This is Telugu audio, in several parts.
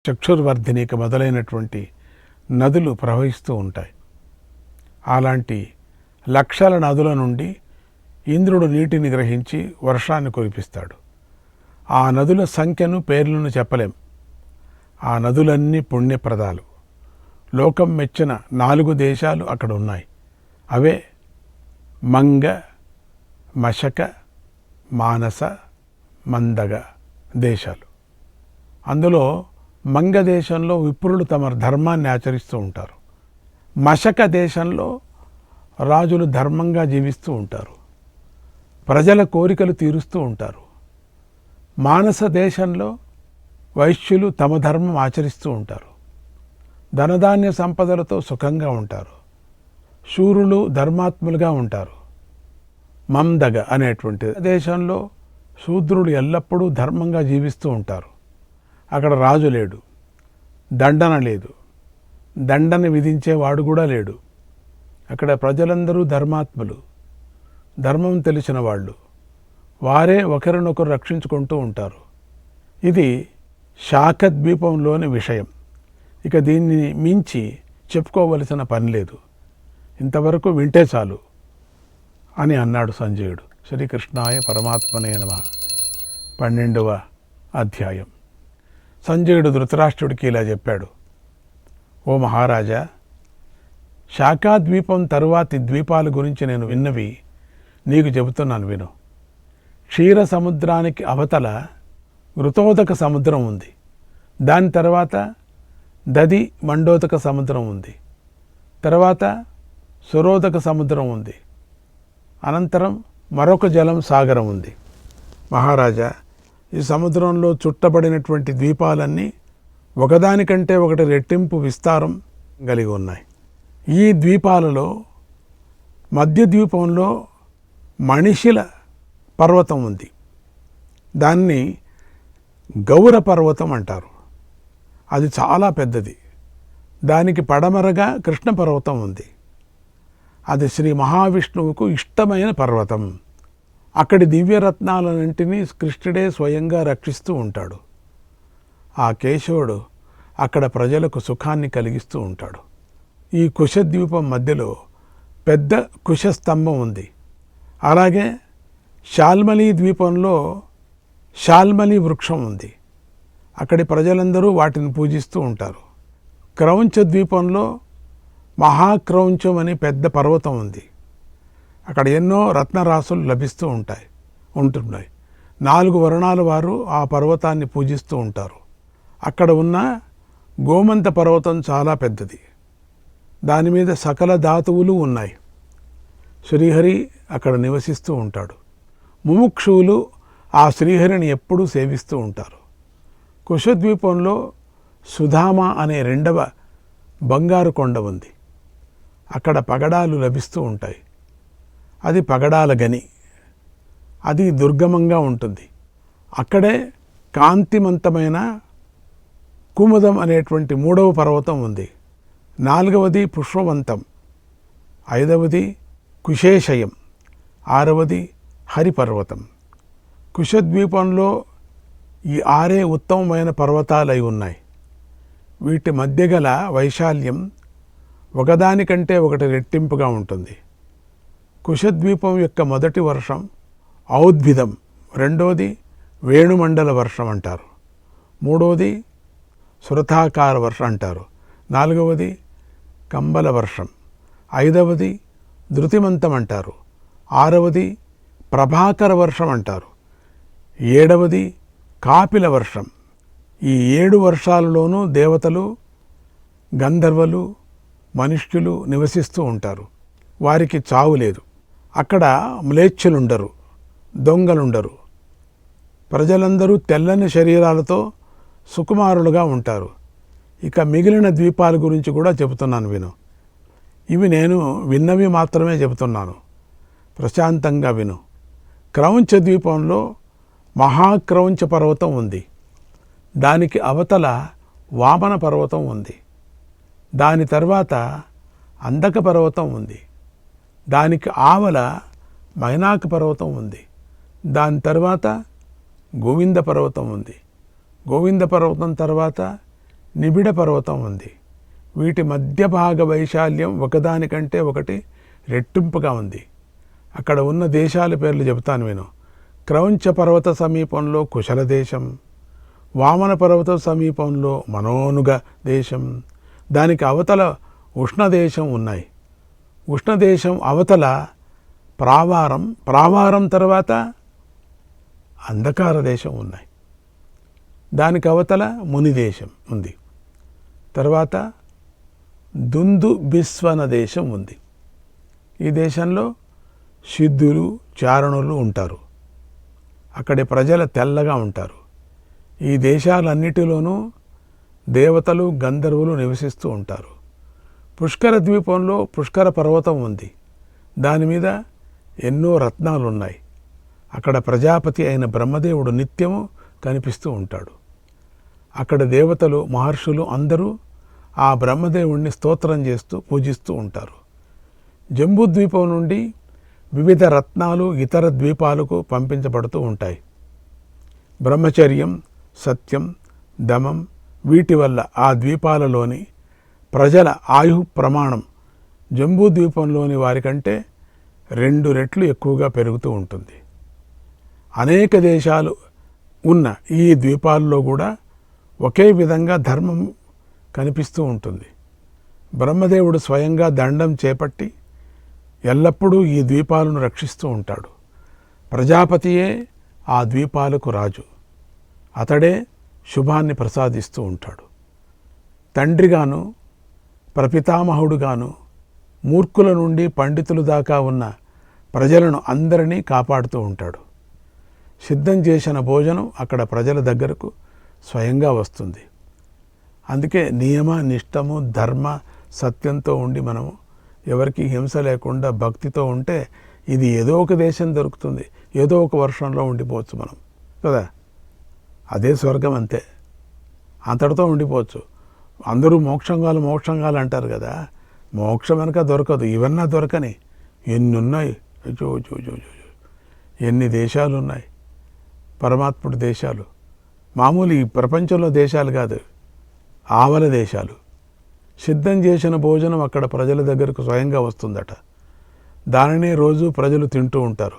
చక్షుర్వర్ధినిక మొదలైనటువంటి నదులు ప్రవహిస్తూ ఉంటాయి. అలాంటి లక్షల నదుల నుండి ఇంద్రుడు నీటిని గ్రహించి వర్షాన్ని కురిపిస్తాడు. ఆ నదుల సంఖ్యను పేర్లను చెప్పలేం. ఆ నదులన్నీ పుణ్యప్రదాలు. లోకం మెచ్చిన 4 దేశాలు అక్కడ ఉన్నాయి. అవే మంగ, మశక, మానస, మందగ దేశాలు. అందులో మంగ దేశంలో విప్రులు తమ ధర్మాన్ని ఆచరిస్తూ ఉంటారు. మశక దేశంలో రాజులు ధర్మంగా జీవిస్తూ ఉంటారు, ప్రజల కోరికలు తీరుస్తూ ఉంటారు. మానస దేశంలో వైశ్యులు తమ ధర్మం ఆచరిస్తూ ఉంటారు, ధనధాన్య సంపదలతో సుఖంగా ఉంటారు, శూరులు ధర్మాత్ములుగా ఉంటారు. మందగ అనేటువంటి దేశంలో శూద్రులు ఎల్లప్పుడూ ధర్మంగా జీవిస్తూ ఉంటారు. అక్కడ రాజు లేడు, దండన లేదు, దండన విధించేవాడు కూడా లేడు. అక్కడ ప్రజలందరూ ధర్మాత్ములు, ధర్మం తెలిసిన వాళ్ళు. వారే ఒకరినొకరు రక్షించుకుంటూ ఉంటారు. ఇది శాఖద్వీపంలోని విషయం. ఇక దీన్ని మించి చెప్పుకోవలసిన పని లేదు. ఇంతవరకు వింటే చాలు అని అన్నాడు సంజయుడు. శ్రీకృష్ణాయ పరమాత్మనే నమః. 12వ అధ్యాయం. సంజయుడు ధృతరాష్ట్రుడికి ఇలా చెప్పాడు. ఓ మహారాజా, శాఖాద్వీపం తరువాతి ద్వీపాల గురించి నేను విన్నవి నీకు చెబుతున్నాను విను. క్షీర సముద్రానికి అవతల ఋతోదక సముద్రం ఉంది. దాని తర్వాత దది మండోదక సముద్రం ఉంది. తర్వాత సురోదక సముద్రం ఉంది. అనంతరం మరొక జలం సాగరం ఉంది. మహారాజా, ఈ సముద్రంలో చుట్టబడినటువంటి ద్వీపాలన్నీ ఒకదానికంటే ఒకటి రెట్టింపు విస్తారం కలిగి ఉన్నాయి. ఈ ద్వీపాలలో మధ్య ద్వీపంలో మణిశిల పర్వతం ఉంది. దాన్ని గౌర పర్వతం అంటారు. అది చాలా పెద్దది. దానికి పడమరగా కృష్ణ పర్వతం ఉంది. అది శ్రీ మహావిష్ణువుకు ఇష్టమైన పర్వతం. అక్కడి దివ్యరత్నాలన్నింటినీ కృష్ణుడే స్వయంగా రక్షిస్తూ ఉంటాడు. ఆ కేశవుడు అక్కడ ప్రజలకు సుఖాన్ని కలిగిస్తూ ఉంటాడు. ఈ కుశద్వీపం మధ్యలో పెద్ద కుశస్తంభం ఉంది. అలాగే శాల్మలి ద్వీపంలో శాల్మలి వృక్షం ఉంది. అక్కడి ప్రజలందరూ వాటిని పూజిస్తూ ఉంటారు. క్రౌంచ ద్వీపంలో మహాక్రౌంచం అనే పెద్ద పర్వతం ఉంది. అక్కడ ఎన్నో రత్నరాసులు లభిస్తూ ఉంటున్నాయి. 4 వర్ణాల వారు ఆ పర్వతాన్ని పూజిస్తూ ఉంటారు. అక్కడ ఉన్న గోమంత పర్వతం చాలా పెద్దది. దాని మీద సకల ధాతువులు ఉన్నాయి. శ్రీహరి అక్కడ నివసిస్తూ ఉంటాడు. ముముక్షువులు ఆ శ్రీహరిని ఎప్పుడూ సేవిస్తూ ఉంటారు. కుశద్వీపంలో సుధామ అనే 2వ బంగారు కొండ ఉంది. అక్కడ పగడాలు లభిస్తూ ఉంటాయి. అది పగడాల గని. అది దుర్గమంగా ఉంటుంది. అక్కడే కాంతిమంతమైన కుముదం అనేటువంటి 3వ పర్వతం ఉంది. 4వది పుష్పవంతం, 5వది కుశేషయం, 6వది హరిపర్వతం. కుశద్వీపంలో ఈ 6 ఉత్తమమైన పర్వతాలై ఉన్నాయి. వీటి మధ్య గల వైశాల్యం ఒకదానికంటే ఒకటి రెట్టింపుగా ఉంటుంది. కుశద్వీపం యొక్క మొదటి వర్షం ఔద్భిదం, 2వది వేణుమండల వర్షం అంటారు, 3వది సురథాకార వర్షం అంటారు, 4వది కంబల వర్షం, 5వది ధృతిమంతం అంటారు, 6వది ప్రభాకర వర్షం అంటారు, 7వది కాపిల వర్షం. ఈ 7 వర్షాలలోనూ దేవతలు, గంధర్వులు, మనుష్యులు నివసిస్తూ ఉంటారు. వారికి చావు లేదు. అక్కడ మ్లేచ్ఛలుండరు, దొంగలుండరు. ప్రజలందరూ తెల్లని శరీరాలతో సుకుమారులుగా ఉంటారు. ఇక మిగిలిన ద్వీపాల గురించి కూడా చెబుతున్నాను విను. ఇవి నేను విన్నవి మాత్రమే చెబుతున్నాను. ప్రశాంతంగా విను. క్రౌంచ ద్వీపంలో మహాక్రౌంచ పర్వతం ఉంది. దానికి అవతల వామన పర్వతం ఉంది. దాని తర్వాత అందక పర్వతం ఉంది. దానికి ఆవల మైనాక పర్వతం ఉంది. దాని తర్వాత గోవింద పర్వతం ఉంది. గోవింద పర్వతం తర్వాత నిబిడ పర్వతం ఉంది. వీటి మధ్య భాగ వైశాల్యం ఒకదానికంటే ఒకటి రెట్టింపుగా ఉంది. అక్కడ ఉన్న దేశాల పేర్లు చెబుతాను విను. క్రౌంచ పర్వత సమీపంలో కుశల దేశం, వామన పర్వత సమీపంలో మనోనుగ దేశం, దానికి అవతల ఉష్ణదేశం ఉన్నాయి. ఉష్ణదేశం అవతల ప్రావారం, ప్రావారం తర్వాత అంధకార దేశం ఉన్నాయి. దానికి అవతల మునిదేశం ఉంది. తర్వాత దుందుబిస్వన దేశం ఉంది. ఈ దేశంలో సిద్ధులు, చారణులు ఉంటారు. అక్కడి ప్రజలు తెల్లగా ఉంటారు. ఈ దేశాలన్నిటిలోనూ దేవతలు, గంధర్వులు నివసిస్తూ ఉంటారు. పుష్కర ద్వీపంలో పుష్కర పర్వతం ఉంది. దాని మీద ఎన్నో రత్నాలు ఉన్నాయి. అక్కడ ప్రజాపతి అయిన బ్రహ్మదేవుడు నిత్యము కనిపిస్తూ ఉంటాడు. అక్కడ దేవతలు, మహర్షులు అందరూ ఆ బ్రహ్మదేవుణ్ణి స్తోత్రం చేస్తూ పూజిస్తూ ఉంటారు. జంబూద్వీపం నుండి వివిధ రత్నాలు ఇతర ద్వీపాలకు పంపించబడుతూ ఉంటాయి. బ్రహ్మచర్యం, సత్యం, దమం వీటి వల్ల ఆ ద్వీపాలలోని ప్రజల ఆయు ప్రమాణం జంబూద్వీపంలోని వారికంటే 2 రెట్లు ఎక్కువగా పెరుగుతూ ఉంటుంది. అనేక దేశాలు ఉన్న ఈ ద్వీపాల్లో కూడా ఒకే విధంగా ధర్మం కనిపిస్తూ ఉంటుంది. బ్రహ్మదేవుడు స్వయంగా దండం చేపట్టి ఎల్లప్పుడూ ఈ ద్వీపాలను రక్షిస్తూ ఉంటాడు. ప్రజాపతియే ఆ ద్వీపాలకు రాజు. అతడే శుభాన్ని ప్రసాదిస్తూ ఉంటాడు. తండ్రిగాను, ప్రపితామహుడుగాను మూర్ఖుల నుండి పండితులు దాకా ఉన్న ప్రజలను అందరినీ కాపాడుతూ ఉంటాడు. సిద్ధం చేసిన భోజనం అక్కడ ప్రజల దగ్గరకు స్వయంగా వస్తుంది. అందుకే నియమ, నిష్టము, ధర్మ, సత్యంతో ఉండి మనము ఎవరికి హింస లేకుండా భక్తితో ఉంటే ఇది ఏదో ఒక దేశం దొరుకుతుంది, ఏదో ఒక వర్షంలో ఉండిపోవచ్చు మనం కదా. అదే స్వర్గం, అంతే, అంతటితో ఉండిపోవచ్చు. అందరూ మోక్షంగాలు అంటారు కదా. మోక్షం వెనక దొరకదు, ఇవన్నా దొరకని ఎన్ని ఉన్నాయి. ఎన్ని దేశాలు ఉన్నాయి, పరమాత్ముడి దేశాలు. మామూలు ఈ ప్రపంచంలో దేశాలు కాదు, ఆవల దేశాలు. సిద్ధం చేసిన భోజనం అక్కడ ప్రజల దగ్గరకు స్వయంగా వస్తుందట. దానినే రోజు ప్రజలు తింటూ ఉంటారు.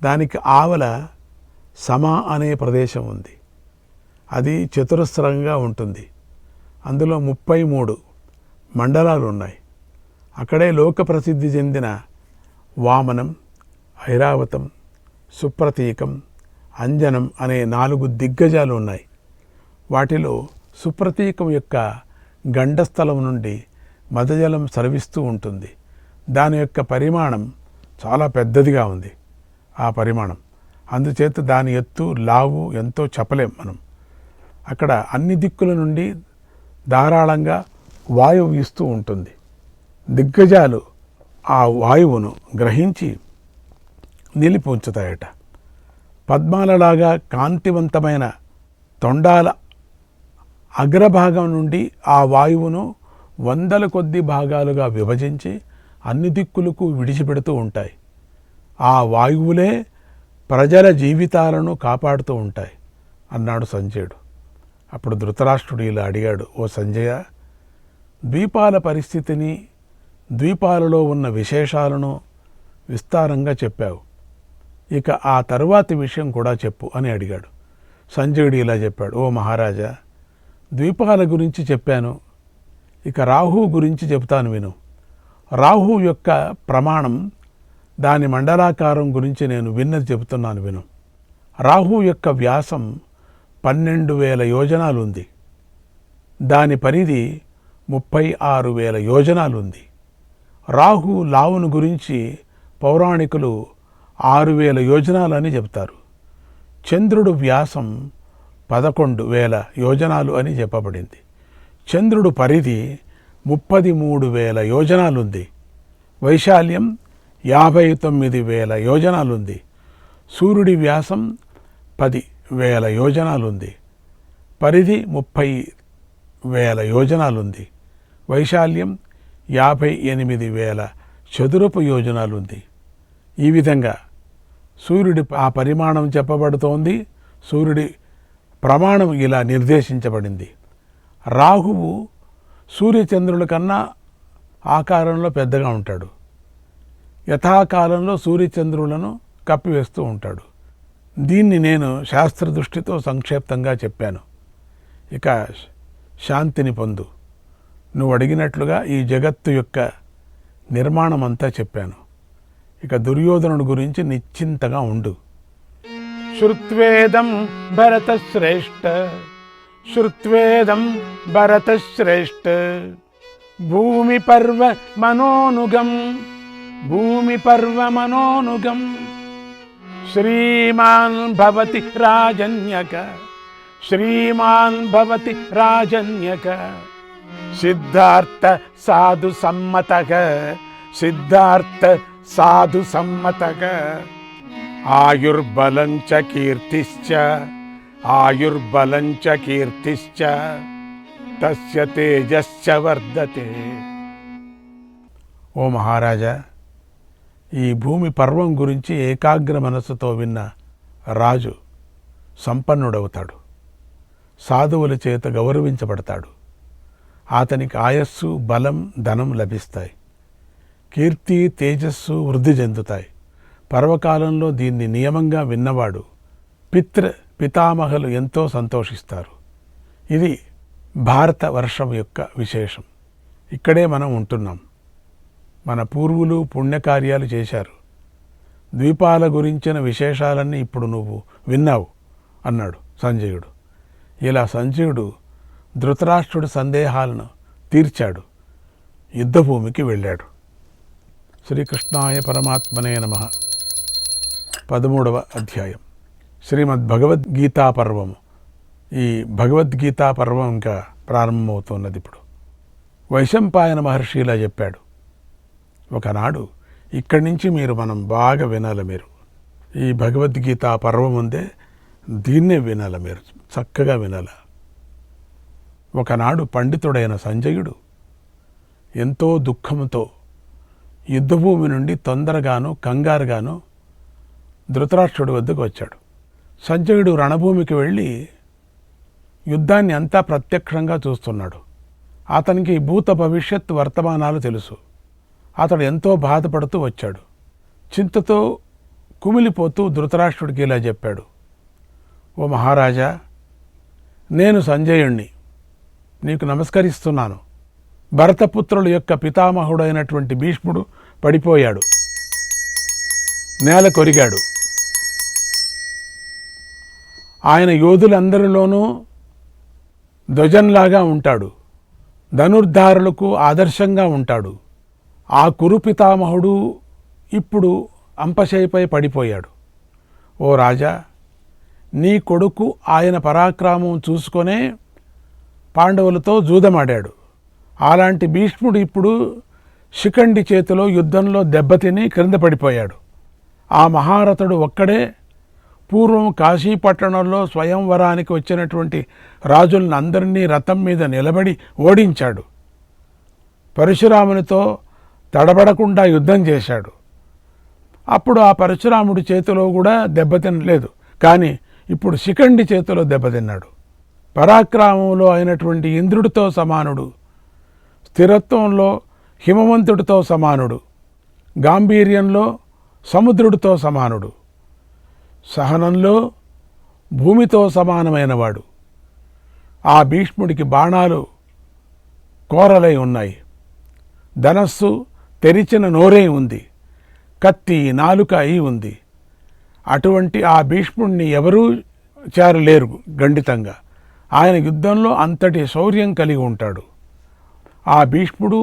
దానికి ఆవల సమా అనే ప్రదేశం ఉంది. అది చతురస్రంగా ఉంటుంది. అందులో 33 మండలాలు ఉన్నాయి. అక్కడే లోక ప్రసిద్ధి చెందిన వామనం, ఐరావతం, సుప్రతీకం, అంజనం అనే 4 దిగ్గజాలు ఉన్నాయి. వాటిలో సుప్రతీకం యొక్క గండస్థలం నుండి మదజలం స్రవిస్తూ ఉంటుంది. దాని యొక్క పరిమాణం చాలా పెద్దదిగా ఉంది. ఆ పరిమాణం అందుచేత దాని ఎత్తు, లావు ఎంతో చెప్పలేం మనం. అక్కడ అన్ని దిక్కుల నుండి ధారాళంగా వాయువు వీస్తూ ఉంటుంది. దిగ్గజాలు ఆ వాయువును గ్రహించి నిలిపి ఉంచుతాయట. పద్మాలలాగా కాంతివంతమైన తొండాల అగ్రభాగం నుండి ఆ వాయువును 100 కొద్ది భాగాలుగా విభజించి అన్ని దిక్కులకు విడిచిపెడుతూ ఉంటాయి. ఆ వాయువులే ప్రజల జీవితాలను కాపాడుతూ ఉంటాయి అన్నాడు సంజయుడు. అప్పుడు ధృతరాష్ట్రుడు ఇలా అడిగాడు, ఓ సంజయ, ద్వీపాల పరిస్థితిని, ద్వీపాలలో ఉన్న విశేషాలను విస్తారంగా చెప్పావు. ఇక ఆ తరువాతి విషయం కూడా చెప్పు అని అడిగాడు. సంజయుడు ఇలా చెప్పాడు, ఓ మహారాజా, ద్వీపాల గురించి చెప్పాను, ఇక రాహు గురించి చెబుతాను విను. రాహు యొక్క ప్రమాణం, దాని మండలాకారం గురించి నేను విన్నది చెబుతున్నాను విను. రాహు యొక్క వ్యాసం 12,000 యోజనాలు ఉంది. దాని పరిధి 36,000 యోజనాలు ఉంది. రాహు లావును గురించి పౌరాణికులు 6,000 యోజనాలని చెబుతారు. చంద్రుడు వ్యాసం 11,000 యోజనాలు అని చెప్పబడింది. చంద్రుడు పరిధి 33,000 యోజనాలుంది. వైశాల్యం 59,000 యోజనాలుంది. సూర్యుడి వ్యాసం 10,000 యోజనాలుంది. పరిధి 30,000 యోజనాలుంది. వైశాల్యం 58,000 చదురపు యోజనాలుంది. ఈ విధంగా సూర్యుడి ఆ పరిమాణం చెప్పబడుతోంది. సూర్యుడి ప్రమాణం ఇలా నిర్దేశించబడింది. రాహువు సూర్యచంద్రుల కన్నా ఆకారంలో పెద్దగా ఉంటాడు. యథాకాలంలో సూర్యచంద్రులను కప్పివేస్తూ ఉంటాడు. దీన్ని నేను శాస్త్ర దృష్టితో సంక్షిప్తంగా చెప్పాను. ఇక శాంతిని పొందు. నువ్వు అడిగినట్లుగా ఈ జగత్తు యొక్క నిర్మాణం అంతా చెప్పాను. ఇక దుర్యోధనుడి గురించి నిశ్చింతగా ఉండు. శ్రుత్వేదం భరతశ్రేష్ఠ, శ్రుత్వేదం భరతశ్రేష్ఠ, భూమి పర్వ మనోనుగం, భూమి పర్వ మనోనుగం, శ్రీమాన్ భవతి రాజన్యక, శ్రీమాన్ భవతి రాజన్యక, సిద్ధార్థ సాధు సమ్మతక, సిద్ధార్థ సాధు సమ్మతక, ఆయుర్బలంచ కీర్తిశ్చ, ఆయుర్బలంచ కీర్తిశ్చ, తస్య తేజశ్చ వర్ధతే. ఓ మహారాజా, ఈ భూమి పర్వం గురించి ఏకాగ్ర మనస్సుతో విన్న రాజు సంపన్నుడవుతాడు, సాధువుల చేత గౌరవించబడతాడు. అతనికి ఆయస్సు, బలం, ధనం లభిస్తాయి. కీర్తి, తేజస్సు వృద్ధి చెందుతాయి. పర్వకాలంలో దీన్ని నియమంగా విన్నవాడు పితామహులు ఎంతో సంతోషిస్తారు. ఇది భారత వర్షం యొక్క విశేషం. ఇక్కడే మనం ఉంటున్నాం. మన పూర్వులు పుణ్యకార్యాలు చేశారు. ద్వీపాల గురించిన విశేషాలన్నీ ఇప్పుడు నువ్వు విన్నావు అన్నాడు సంజయుడు. ఇలా సంజయుడు ధృతరాష్ట్రుడి సందేహాలను తీర్చాడు. యుద్ధభూమికి వెళ్ళాడు. శ్రీకృష్ణాయ పరమాత్మనే నమః. 13వ అధ్యాయం శ్రీమద్భగవద్గీతా పర్వము. ఈ భగవద్గీతా పర్వం ఇంకా ప్రారంభమవుతున్నది. ఇప్పుడు వైశంపాయన మహర్షి ఇలా చెప్పాడు. ఒకనాడు ఇక్కడి నుంచి మనం బాగా వినాలి. మీరు ఈ భగవద్గీతా పర్వం ఉందే, దీన్నే వినాలి. మీరు చక్కగా వినాలి. ఒకనాడు పండితుడైన సంజయుడు ఎంతో దుఃఖంతో యుద్ధభూమి నుండి తొందరగాను కంగారుగాను ధృతరాష్ట్రుడి వద్దకు వచ్చాడు. సంజయుడు రణభూమికి వెళ్ళి యుద్ధాన్ని అంతా ప్రత్యక్షంగా చూస్తున్నాడు. అతనికి భూత భవిష్యత్ వర్తమానాలు తెలుసు. అతడు ఎంతో బాధపడుతూ వచ్చాడు. చింతతో కుమిలిపోతూ ధృతరాష్ట్రుడికి ఇలా చెప్పాడు. ఓ మహారాజా, నేను సంజయుణ్ణి, నీకు నమస్కరిస్తున్నాను. భరతపుత్రుల యొక్క పితామహుడైనటువంటి భీష్ముడు పడిపోయాడు, నేల కొరిగాడు. ఆయన యోధులందరిలోనూ ధ్వజంలాగా ఉంటాడు, ధనుర్ధారులకు ఆదర్శంగా ఉంటాడు. ఆ కురు పితామహుడు ఇప్పుడు అంపశయ్యపై పడిపోయాడు. ఓ రాజా, నీ కొడుకు ఆయన పరాక్రమం చూసుకొనే పాండవులతో జూదమాడాడు. అలాంటి భీష్ముడు ఇప్పుడు శిఖండి చేతిలో యుద్ధంలో దెబ్బతిని క్రింద పడిపోయాడు. ఆ మహారథుడు ఒక్కడే పూర్వం కాశీపట్టణంలో స్వయంవరానికి వచ్చినటువంటి రాజులను అందరినీ రథం మీద నిలబడి ఓడించాడు. పరశురామునితో తడబడకుండా యుద్ధం చేశాడు. అప్పుడు ఆ పరశురాముడి చేతిలో కూడా దెబ్బతినలేదు, కానీ ఇప్పుడు శిఖండి చేతిలో దెబ్బతిన్నాడు. పరాక్రమంలో అయినటువంటి ఇంద్రుడితో సమానుడు, స్థిరత్వంలో హిమవంతుడితో సమానుడు, గాంభీర్యంలో సముద్రుడితో సమానుడు, సహనంలో భూమితో సమానమైనవాడు. ఆ భీష్ముడికి బాణాలు కోరలై ఉన్నాయి, ధనస్సు తెరిచిన నోరే ఉంది, కత్తి నాలుక అయి ఉంది. అటువంటి ఆ భీష్ముడిని ఎవరూ చేరలేరు ఖండితంగా. ఆయన యుద్ధంలో అంతటి శౌర్యం కలిగి ఉంటాడు. ఆ భీష్ముడు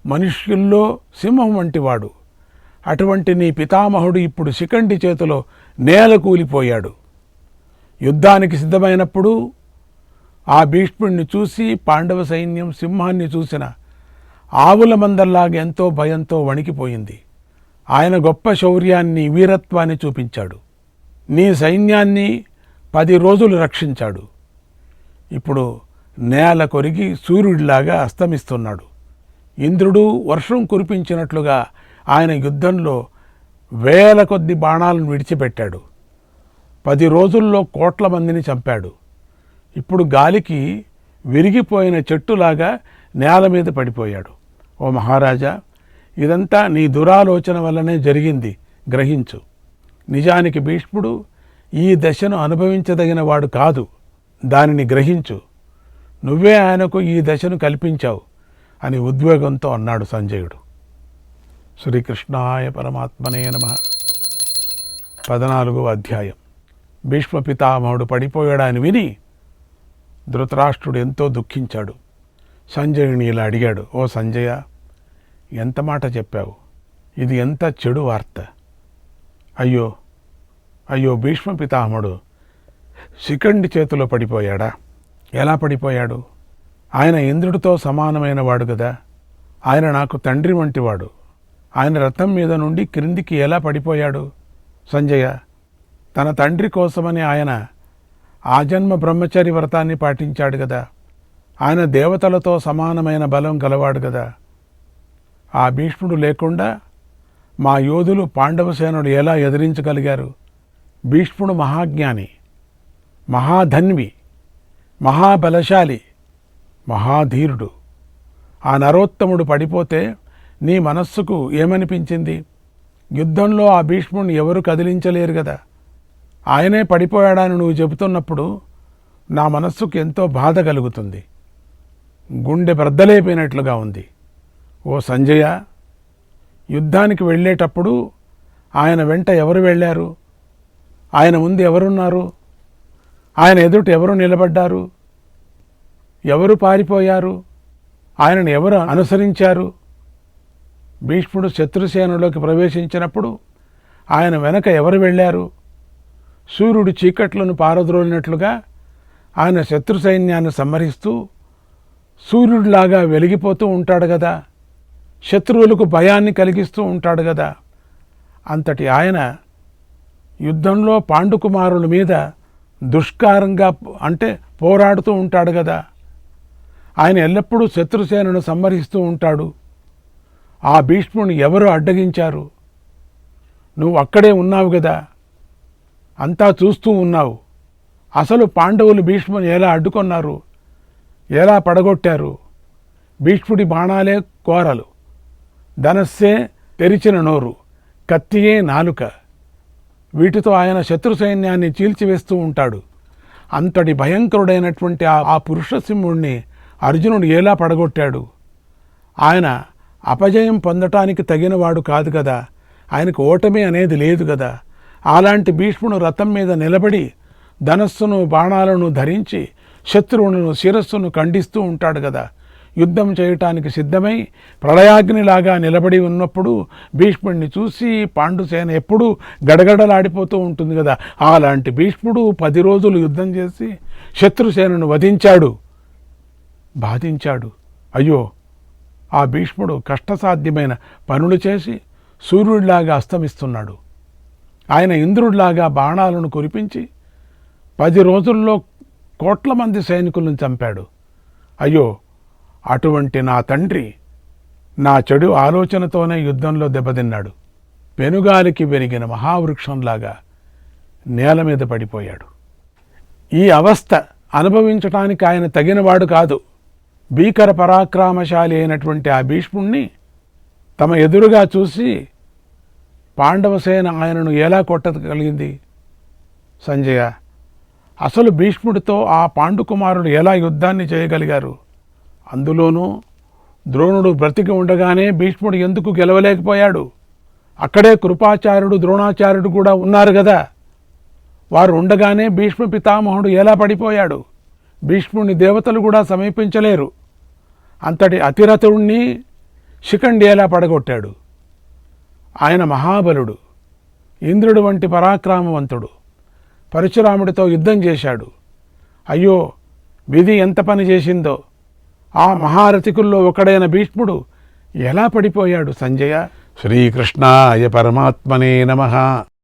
మనుష్యుల్లో సింహం వంటివాడు. అటువంటి నీ పితామహుడు ఇప్పుడు శిఖండి చేతిలో నేల కూలిపోయాడు. యుద్ధానికి సిద్ధమైనప్పుడు ఆ భీష్ముడిని చూసి పాండవ సైన్యం సింహాన్ని చూసిన ఆవుల మందల్లాగా ఎంతో భయంతో వణికిపోయింది. ఆయన గొప్ప శౌర్యాన్ని, వీరత్వాన్ని చూపించాడు. నీ సైన్యాన్ని 10 రోజులు రక్షించాడు. ఇప్పుడు నేల కొరిగి సూర్యుడిలాగా అస్తమిస్తున్నాడు. ఇంద్రుడు వర్షం కురిపించినట్లుగా ఆయన యుద్ధంలో వేల కొద్ది బాణాలను విడిచిపెట్టాడు. 10 రోజుల్లో కోట్ల మందిని చంపాడు. ఇప్పుడు గాలికి విరిగిపోయిన చెట్టులాగా నేల మీద పడిపోయాడు. ఓ మహారాజా, ఇదంతా నీ దురాలోచన వల్లనే జరిగింది, గ్రహించు. నిజానికి భీష్ముడు ఈ దశను అనుభవించదగిన వాడు కాదు, దానిని గ్రహించు. నువ్వే ఆయనకు ఈ దశను కల్పించావు అని ఉద్వేగంతో అన్నాడు సంజయుడు. శ్రీకృష్ణాయ పరమాత్మనే నమః. 14వ అధ్యాయం. భీష్మ పితామహుడు పడిపోయాడని విని ధృతరాష్ట్రుడు ఎంతో దుఃఖించాడు. సంజయుని ఇలా అడిగాడు, ఓ సంజయ, ఎంత మాట చెప్పావు, ఇది ఎంత చెడు వార్త. అయ్యో అయ్యో, భీష్మ పితామహుడు శిఖండి చేతిలో పడిపోయాడా? ఎలా పడిపోయాడు? ఆయన ఇంద్రుడితో సమానమైన వాడు కదా, ఆయన నాకు తండ్రి వంటివాడు. ఆయన రథం మీద నుండి క్రిందికి ఎలా పడిపోయాడు? సంజయ, తన తండ్రి కోసమని ఆయన ఆజన్మ బ్రహ్మచర్య వ్రతాన్ని పాటించాడు కదా, ఆయన దేవతలతో సమానమైన బలం గలవాడు కదా. ఆ భీష్ముడు లేకుండా మా యోధులు పాండవసేనుడు ఎలా ఎదిరించగలిగారు? భీష్ముడు మహాజ్ఞాని, మహాధన్వి, మహాబలశాలి, మహాధీరుడు. ఆ నరోత్తముడు పడిపోతే నీ మనస్సుకు ఏమనిపించింది? యుద్ధంలో ఆ భీష్ముడిని ఎవరు కదిలించలేరు కదా. ఆయనే పడిపోయాడని నువ్వు చెబుతున్నప్పుడు నా మనస్సుకు ఎంతో బాధ కలుగుతుంది. గుండె బ్రద్దలైపోయినట్లుగా ఉంది. ఓ సంజయ, యుద్ధానికి వెళ్ళేటప్పుడు ఆయన వెంట ఎవరు వెళ్ళారు? ఆయన ముందు ఎవరున్నారు? ఆయన ఎదుట ఎవరు నిలబడ్డారు? ఎవరు పారిపోయారు? ఆయనను ఎవరు అనుసరించారు? భీష్ముడు శత్రుసేనలోకి ప్రవేశించినప్పుడు ఆయన వెనక ఎవరు వెళ్ళారు? సూర్యుడు చీకట్లను పారద్రోలినట్లుగా ఆయన శత్రు సైన్యాన్ని సంహరిస్తూ సూర్యుడిలాగా వెలిగిపోతూ ఉంటాడు కదా. శత్రువులకు భయాన్ని కలిగిస్తూ ఉంటాడు కదా. అంతటి ఆయన యుద్ధంలో పాండుకుమారుల మీద దుష్కారంగా అంటే పోరాడుతూ ఉంటాడు కదా. ఆయన ఎల్లప్పుడూ శత్రుసేనను సంహరిస్తూ ఉంటాడు. ఆ భీష్ముని ఎవరు అడ్డగించారు? నువ్వు అక్కడే ఉన్నావు కదా, అంతా చూస్తూ ఉన్నావు. అసలు పాండవులు భీష్ముని ఎలా అడ్డుకొన్నారు, ఎలా పడగొట్టారు? భీష్ముడి బాణాలే కోరలు, ధనస్సే తెరిచిన నోరు, కత్తియే నాలుక. వీటితో ఆయన శత్రు సైన్యాన్ని చీల్చివేస్తూ ఉంటాడు. అంతటి భయంకరుడైనటువంటి ఆ పురుషసింహుణ్ణి అర్జునుడు ఎలా పడగొట్టాడు? ఆయన అపజయం పొందటానికి తగినవాడు కాదు కదా, ఆయనకు ఓటమి అనేది లేదు కదా. అలాంటి భీష్ముడు రథం మీద నిలబడి ధనస్సును బాణాలను ధరించి శత్రువును శిరస్సును ఖండిస్తూ ఉంటాడు కదా. యుద్ధం చేయటానికి సిద్ధమై ప్రళయాగ్నిలాగా నిలబడి ఉన్నప్పుడు భీష్ముడిని చూసి పాండుసేన ఎప్పుడూ గడగడలాడిపోతూ ఉంటుంది కదా. అలాంటి భీష్ముడు 10 రోజులు యుద్ధం చేసి శత్రుసేనను వధించాడు, బాధించాడు. అయ్యో, ఆ భీష్ముడు కష్టసాధ్యమైన పనులు చేసి సూర్యుడిలాగా అస్తమిస్తున్నాడు. ఆయన ఇంద్రుడిలాగా బాణాలను కురిపించి 10 రోజుల్లో కోట్ల మంది సైనికులను చంపాడు. అయ్యో, అటువంటి నా తండ్రి నా చెడు ఆలోచనతోనే యుద్ధంలో దెబ్బతిన్నాడు. పెనుగాలికి పెరిగిన మహావృక్షంలాగా నేల మీద పడిపోయాడు. ఈ అవస్థ అనుభవించటానికి ఆయన తగినవాడు కాదు. భీకర పరాక్రమశాలి అయినటువంటి ఆ భీష్ముణ్ణి తమ ఎదురుగా చూసి పాండవసేన ఆయనను ఎలా కొట్టగలిగింది? సంజయ, అసలు భీష్ముడితో ఆ పాండుకుమారుడు ఎలా యుద్ధాన్ని చేయగలిగారు? అందులోనూ ద్రోణుడు బ్రతికి ఉండగానే భీష్ముడు ఎందుకు గెలవలేకపోయాడు? అక్కడే కృపాచార్యుడు, ద్రోణాచార్యుడు కూడా ఉన్నారు కదా. వారు ఉండగానే భీష్మ పితామహుడు ఎలా పడిపోయాడు? భీష్ముడిని దేవతలు కూడా సమీపించలేరు. అంతటి అతిరథుణ్ణి శిఖండి ఎలా పడగొట్టాడు? ఆయన మహాబలుడు, ఇంద్రుడు వంటి పరాక్రమవంతుడు, పరశురాముడితో యుద్ధం చేశాడు. అయ్యో, విధి ఎంత పని చేసిందో! ఆ మహారథికుల్లో ఒకడైన భీష్ముడు ఎలా పడిపోయాడు సంజయ? శ్రీకృష్ణాయ పరమాత్మనే నమః.